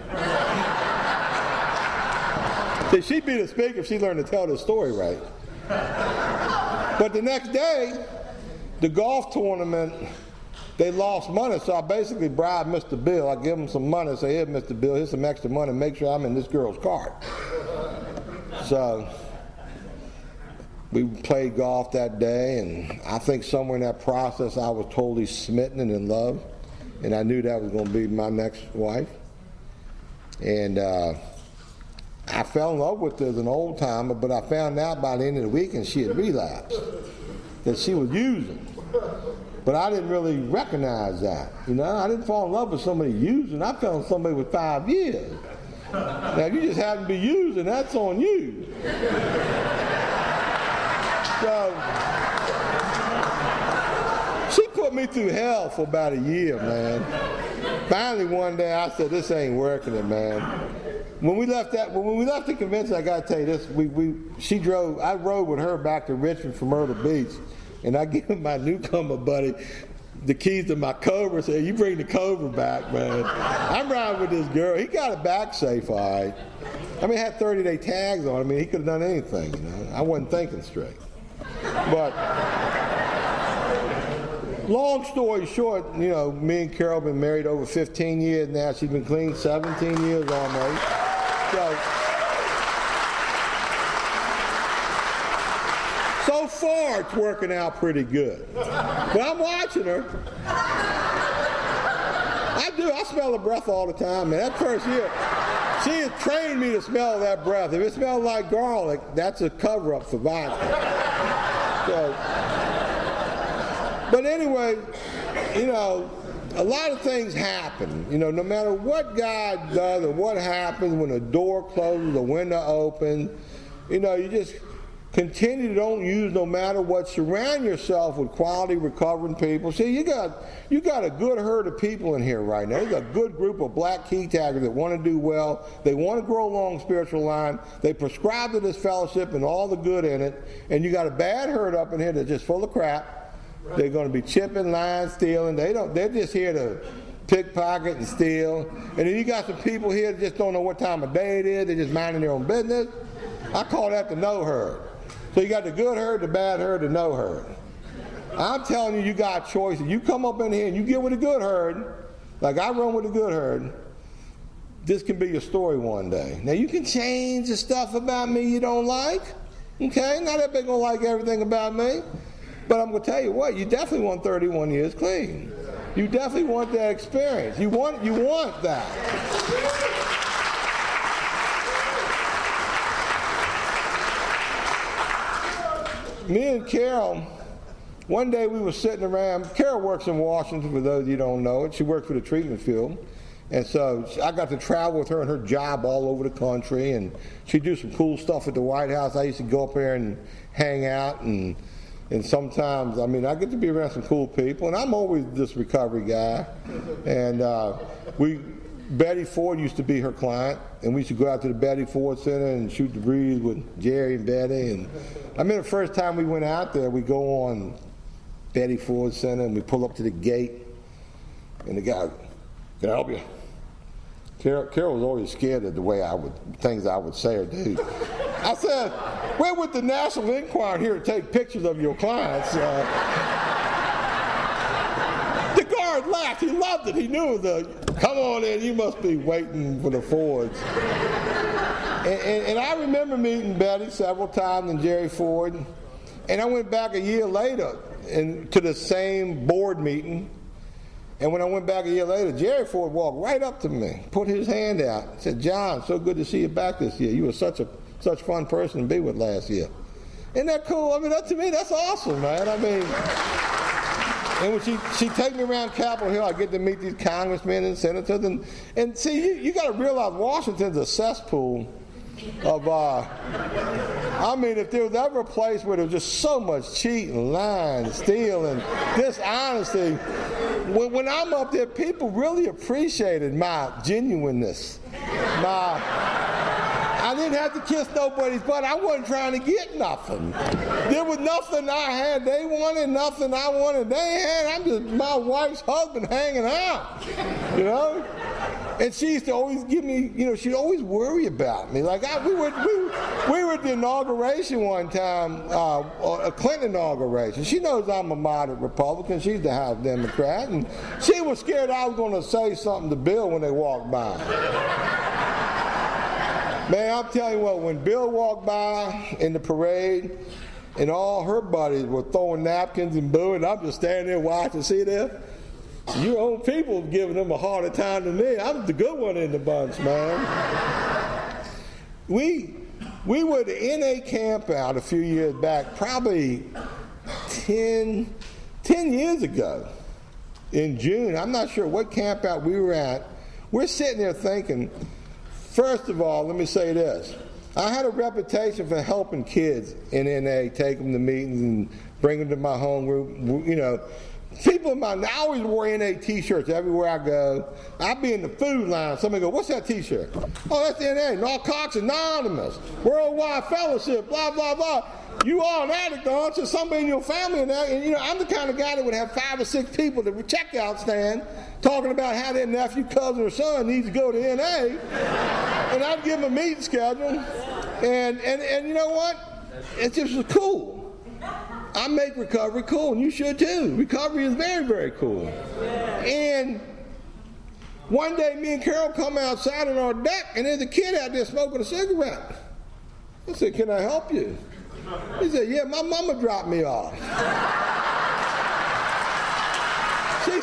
See, she'd be the speaker if she learned to tell the story right. But the next day, the golf tournament, they lost money, so I basically bribed Mr. Bill. I give him some money, say, here, Mr. Bill, here's some extra money, make sure I'm in this girl's cart. So we played golf that day, and I think somewhere in that process I was totally smitten and in love, and I knew that was going to be my next wife. And I fell in love with her as an old timer, but I found out by the end of the weekend she had relapsed, that she was using. But I didn't really recognize that. I didn't fall in love with somebody using. I fell in somebody with 5 years. Now, if you just happen to be using, that's on you. So, she put me through hell for about a year, man. Finally, one day, I said, this ain't working it, man. When we left the convention, I got to tell you this, I rode with her back to Richmond from Myrtle Beach. and I give my newcomer buddy the keys to my Cobra. Say, you bring the Cobra back, man. I'm riding with this girl. He got it back safe, all right. I mean, it had 30-day tags on it. I mean, he could have done anything, you know. I wasn't thinking straight. But long story short, you know, me and Carol have been married over 15 years now. She's been clean 17 years almost. So far, it's working out pretty good. But I'm watching her. I do. I smell her breath all the time, man. That first year, she has trained me to smell that breath. If it smells like garlic, that's a cover-up for vodka. But anyway, you know, a lot of things happen. You know, no matter what God does or what happens when a door closes, the window opens, you know, you just continue to don't use no matter what. Surround yourself with quality recovering people. See, you got a good herd of people in here right now. You got a good group of black key taggers that want to do well. They want to grow along the spiritual line. They prescribe to this fellowship and all the good in it. And you got a bad herd up in here that's just full of crap. Right. They're going to be chipping, lying, stealing. They're just here to pickpocket and steal. And then you got some people here that just don't know what time of day it is. They're just minding their own business. I call that the no herd. So you got the good herd, the bad herd, the no herd. I'm telling you, you got choices. You come up in here and you get with the good herd, like I run with the good herd, this can be your story one day. Now you can change the stuff about me you don't like. Okay? Not everybody gonna like everything about me. But I'm gonna tell you what, you definitely want 31 years clean. You definitely want that experience. You want that. Me and Carol, one day we were sitting around. Carol works in Washington, for those of you who don't know it. She works for the treatment field. And so I got to travel with her and her job all over the country. And she'd do some cool stuff at the White House. I used to go up there and hang out. And sometimes, I mean, I get to be around some cool people. And I'm always this recovery guy. And Betty Ford used to be her client, and we used to go out to the Betty Ford Center and shoot the breeze with Jerry and Betty. And I remember the first time we went out there, we go on Betty Ford Center and we pull up to the gate, and the guy, can I help you? Carol was always scared of the way things I would say or do. I said, we're with the National Enquirer here to take pictures of your clients. The guard laughed. He loved it. He knew come on in, you must be waiting for the Fords. And I remember meeting Betty several times and Jerry Ford. And I went back a year later to the same board meeting. And when I went back a year later, Jerry Ford walked right up to me, put his hand out, and said, John, so good to see you back this year. You were such a fun person to be with last year. Isn't that cool? I mean, to me, that's awesome, man. I mean, and when she take me around Capitol Hill, I get to meet these congressmen and senators. And see, you got to realize Washington's a cesspool of, I mean, if there was ever a place where there was just so much cheating, lying, stealing, dishonesty, when I'm up there, people really appreciated my genuineness. I didn't have to kiss nobody's butt. I wasn't trying to get nothing. There was nothing I had. They wanted nothing I wanted. They had. I'm just my wife's husband hanging out, you know. And she used to always give me, you know, she'd always worry about me. Like we were at the inauguration one time, a Clinton inauguration. She knows I'm a moderate Republican. She's the House Democrat, and she was scared I was going to say something to Bill when they walked by. Man, I'm telling you what, when Bill walked by in the parade and all her buddies were throwing napkins and booing, I'm just standing there watching. See there? Your own people giving them a harder time than me. I'm the good one in the bunch, man. We were at the NA camp out a few years back, probably 10 years ago in June. I'm not sure what camp out we were at. We're sitting there thinking, first of all, let me say this. I had a reputation for helping kids in NA, take them to meetings and bring them to my home group. You know, people in I always wore NA t-shirts everywhere I go. I'd be in the food line. Somebody go, what's that t-shirt? Oh, that's NA, Narcotics Anonymous, Worldwide Fellowship, blah, blah, blah. You are an addict, aren't you? Somebody in your family and that. And you know, I'm the kind of guy that would have 5 or 6 people at the checkout stand talking about how their nephew, cousin, or son needs to go to NA. And I'd give them a meeting schedule. And you know what? It just was cool. I make recovery cool, and you should too. Recovery is very, very cool. And one day, me and Carol come outside on our deck, and there's a kid out there smoking a cigarette. I said, "Can I help you?" He said, "Yeah, my mama dropped me off." She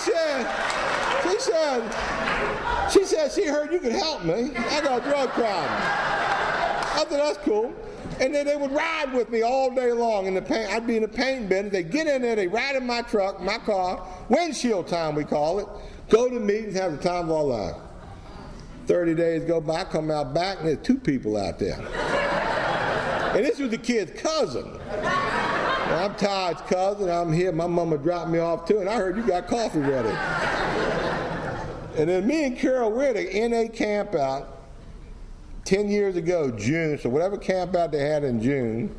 said she heard you could help me. I got a drug problem. I said, "That's cool." And then they would ride with me all day long in the paint. I'd be in the paint bin. They get in there, they ride in my truck, my car, windshield time we call it, go to meetings, have the time of our life. 30 days go by, I come out back, and there's 2 people out there. And this was the kid's cousin. And I'm Todd's cousin. I'm here. My mama dropped me off too, and I heard you got coffee ready. And then me and Carol, we're at an NA camp out 10 years ago, June. So whatever camp out they had in June,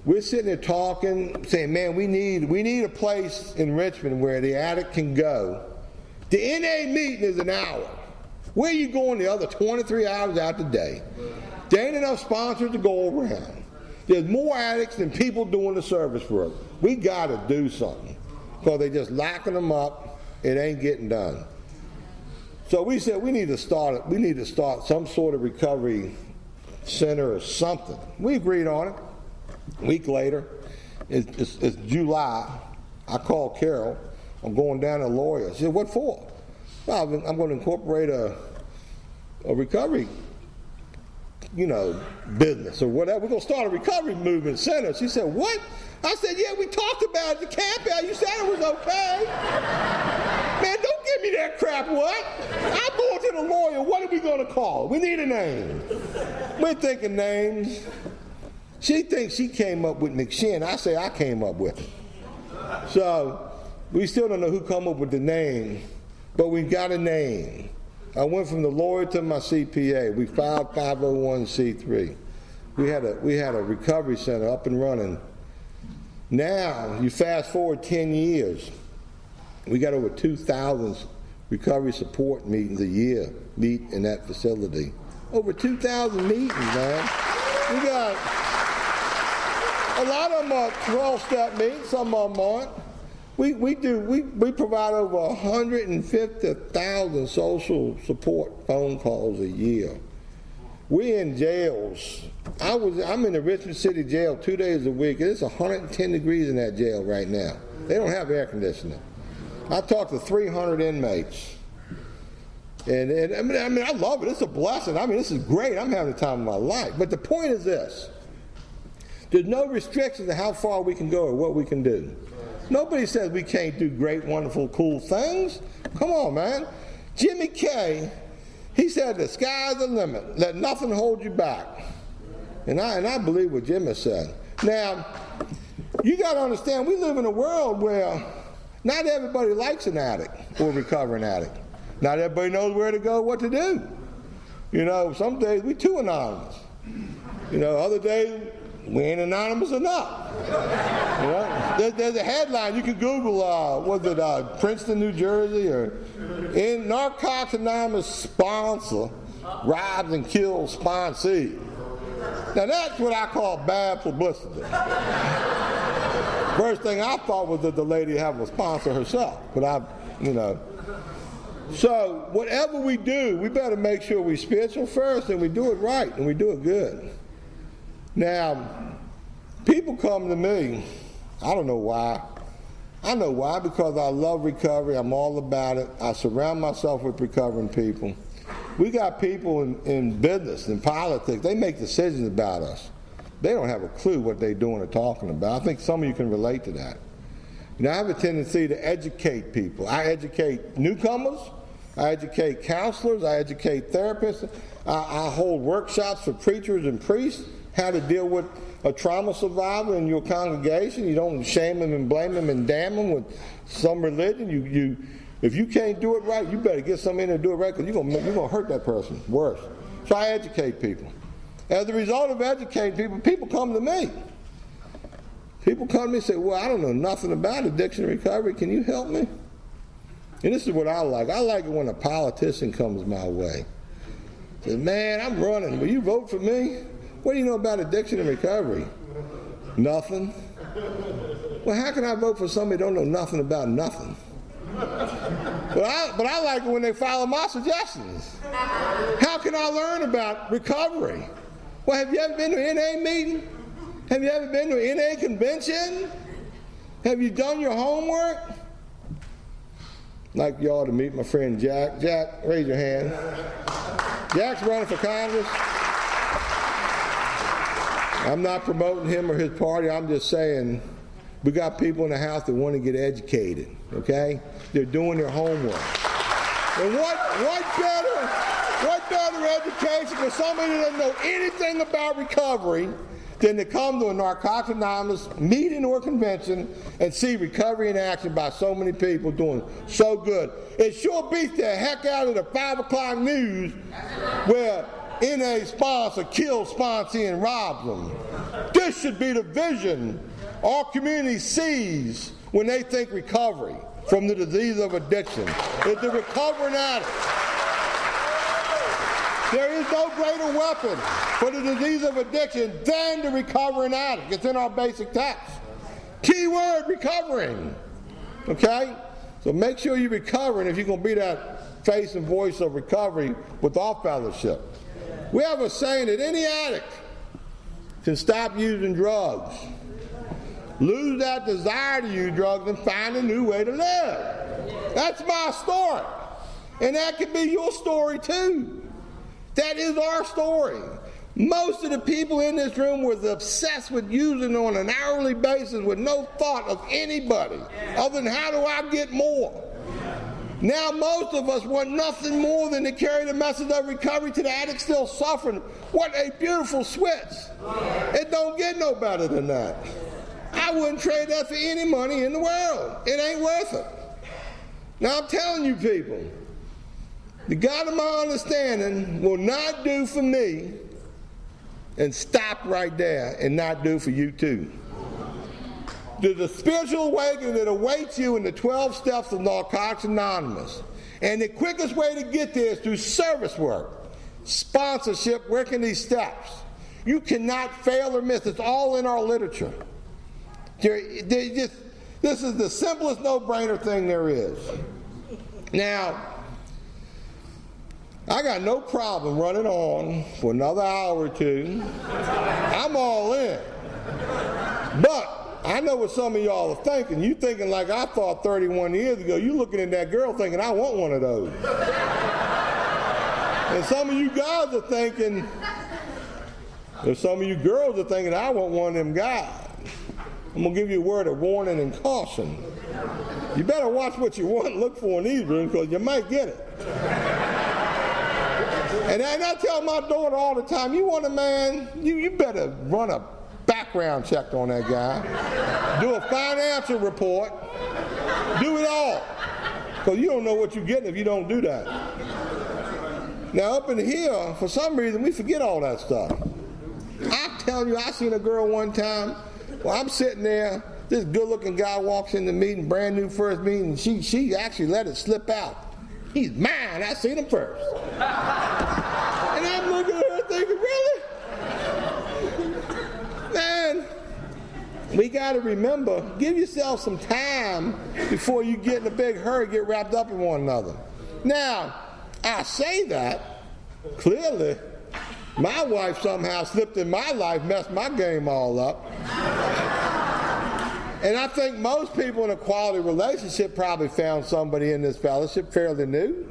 we're sitting there talking, saying, "Man, we need a place in Richmond where the addict can go. The NA meeting is an hour. Where are you going the other 23 hours out the day? There ain't enough sponsors to go around. There's more addicts than people doing the service work. We got to do something because they're just locking them up. It ain't getting done." So we said we need to start some sort of recovery center or something. We agreed on it. A week later, it's July. I called Carol. I'm going down to a lawyer. She said, "What for?" "Well, I'm going to incorporate a recovery, business or whatever. We're going to start a recovery movement center." She said, "What?" I said, "Yeah, we talked about it at the camp out. You said it was okay." "Man, don't give me that crap, what?" I'm going to the lawyer. What are we going to call it? We need a name. We're thinking names. She thinks she came up with McShin. I say I came up with it. So we still don't know who come up with the name, but we got a name. I went from the lawyer to my CPA. We filed 501c3. We had a recovery center up and running. Now, you fast forward 10 years, we got over 2,000 recovery support meetings a year meet in that facility. Over 2,000 meetings, man. We got, a lot of them are 12-step meetings, some of them aren't. We provide over 150,000 social support phone calls a year. We're in jails. I'm in the Richmond City Jail 2 days a week. It's 110 degrees in that jail right now. They don't have air conditioning. I talked to 300 inmates. And I mean, I love it. It's a blessing. I mean, this is great. I'm having the time of my life. But the point is this. There's no restrictions to how far we can go or what we can do. Nobody says we can't do great, wonderful, cool things. Come on, man. Jimmy Kay, he said the sky's the limit. Let nothing hold you back. And I believe what Jimmy said. Now, you got to understand, we live in a world where not everybody likes an addict or a recovering addict. Not everybody knows where to go, what to do. Some days we too anonymous. Other days we ain't anonymous enough. There's a headline you can Google. Princeton, New Jersey, or in Narcotics Anonymous sponsor robs and kills sponsee. Now that's what I call bad publicity. First thing I thought was that the lady have a sponsor herself, but So whatever we do, we better make sure we're spiritual first and we do it right and we do it good. Now, people come to me, I don't know why. I know why, because I love recovery. I'm all about it. I surround myself with recovering people. We got people in business and politics. They make decisions about us. They don't have a clue what they're doing or talking about. I think some of you can relate to that. I have a tendency to educate people. I educate newcomers. I educate counselors. I educate therapists. I hold workshops for preachers and priests, how to deal with a trauma survivor in your congregation. You don't shame them and blame them and damn them with some religion. If you can't do it right, you better get somebody in to do it right, because you're gonna hurt that person worse. So I educate people. As a result of educating people, people come to me. People come to me and say, well, I don't know nothing about addiction recovery. Can you help me? And this is what I like. I like it when a politician comes my way. Says, man, I'm running. Will you vote for me? What do you know about addiction and recovery? Nothing. Well, how can I vote for somebody who don't know nothing about nothing? But I like it when they follow my suggestions. How can I learn about recovery? Well, have you ever been to an NA meeting? Have you ever been to an NA convention? Have you done your homework? I'd like y'all to meet my friend Jack. Jack, raise your hand. Jack's running for Congress. I'm not promoting him or his party. I'm just saying we got people in the house that want to get educated, okay? They're doing their homework. And what better education for somebody that doesn't know anything about recovery than to come to a Narcotics Anonymous meeting or convention and see recovery in action by so many people doing so good. It sure beats the heck out of the 5 o'clock news where NA sponsor kills sponsee and robs them. This should be the vision our community sees when they think recovery from the disease of addiction. It's the recovering addict. There is no greater weapon for the disease of addiction than the recovering addict. It's in our basic text. Key word, recovering. Okay? So make sure you're recovering if you're going to be that face and voice of recovery with our fellowship. We have a saying that any addict can stop using drugs, lose that desire to use drugs, and find a new way to live. That's my story. And that could be your story too. That is our story. Most of the people in this room was obsessed with using on an hourly basis with no thought of anybody other than how do I get more. Now most of us want nothing more than to carry the message of recovery to the addict still suffering. What a beautiful switch. It don't get no better than that. I wouldn't trade that for any money in the world. It ain't worth it. Now I'm telling you people, the God of my understanding will not do for me and stop right there and not do for you too. There's a spiritual awakening that awaits you in the 12 steps of Narcotics Anonymous. And the quickest way to get there is through service work, sponsorship, working these steps. You cannot fail or miss. It's all in our literature. This is the simplest no-brainer thing there is. Now, I got no problem running on for another hour or two. I'm all in. But I know what some of y'all are thinking. You thinking like I thought 31 years ago. You looking at that girl thinking, I want one of those. And some of you guys are thinking, or some of you girls are thinking, I want one of them guys. I'm going to give you a word of warning and caution. You better watch what you want and look for in these rooms because you might get it. And I tell my daughter all the time, you want a man, you better run a background check on that guy. Do a financial report. Do it all. Because you don't know what you're getting if you don't do that. Now up in here, for some reason, we forget all that stuff. I'm telling you, I seen a girl one time, well, I'm sitting there, this good-looking guy walks in the meeting, brand new first meeting, she actually let it slip out. He's mine, I seen him first. And I'm looking at her thinking, really? Man, we got to remember, give yourself some time before you get in a big hurry, get wrapped up in one another. Now, I say that, clearly, my wife somehow slipped in my life, messed my game all up. And I think most people in a quality relationship probably found somebody in this fellowship fairly new.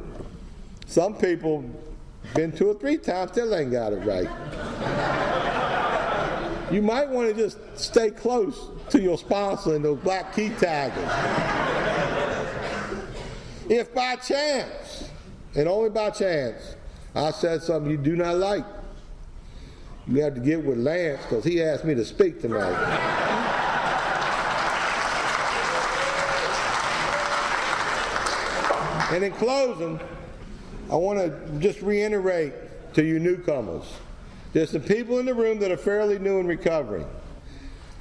Some people been 2 or 3 times, still ain't got it right. You might want to just stay close to your sponsor and those black key taggers. If by chance, and only by chance, I said something you do not like, you have to get with Lance because he asked me to speak tonight. And in closing, I want to just reiterate to you newcomers. There's some people in the room that are fairly new in recovery.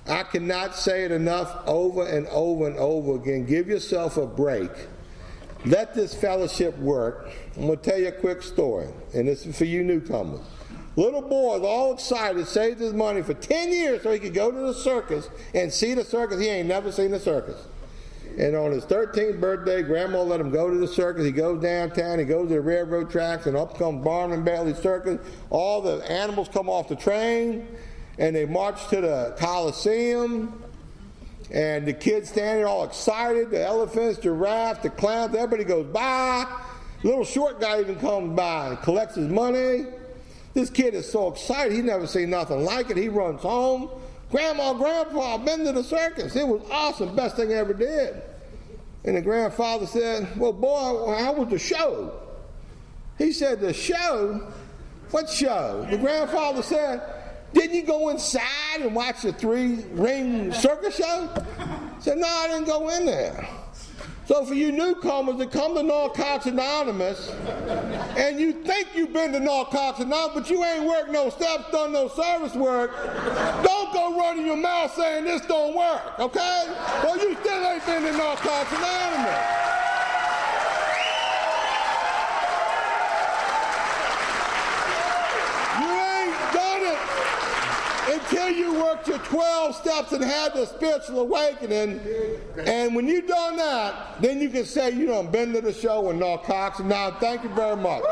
I cannot say it enough over and over and over again. Give yourself a break. Let this fellowship work. I'm going to tell you a quick story, and this is for you newcomers. Little boy was all excited, saved his money for 10 years so he could go to the circus and see the circus. He ain't never seen the circus. And on his 13th birthday, Grandma let him go to the circus. He goes downtown, he goes to the railroad tracks, and up comes Barnum and Bailey Circus. All the animals come off the train, and they march to the Coliseum. And the kids standing all excited, the elephants, giraffes, the clowns, everybody goes by. The little short guy even comes by and collects his money. This kid is so excited, he's never seen nothing like it. He runs home. Grandma, Grandpa, I've been to the circus. It was awesome, best thing I ever did. And the grandfather said, well, boy, how was the show? He said, the show? What show? The grandfather said, didn't you go inside and watch the three-ring circus show? He said, no, I didn't go in there. So for you newcomers that come to Narcotics Anonymous, and you think you've been to Narcotics Anonymous, but you ain't worked no steps, done no service work, don't go running your mouth saying this don't work, okay? Well, you still ain't been to Narcotics Anonymous. Until you worked your 12 steps and had the spiritual awakening, and when you done that, then you can say you done been to the show with Narcotics. Now, thank you very much.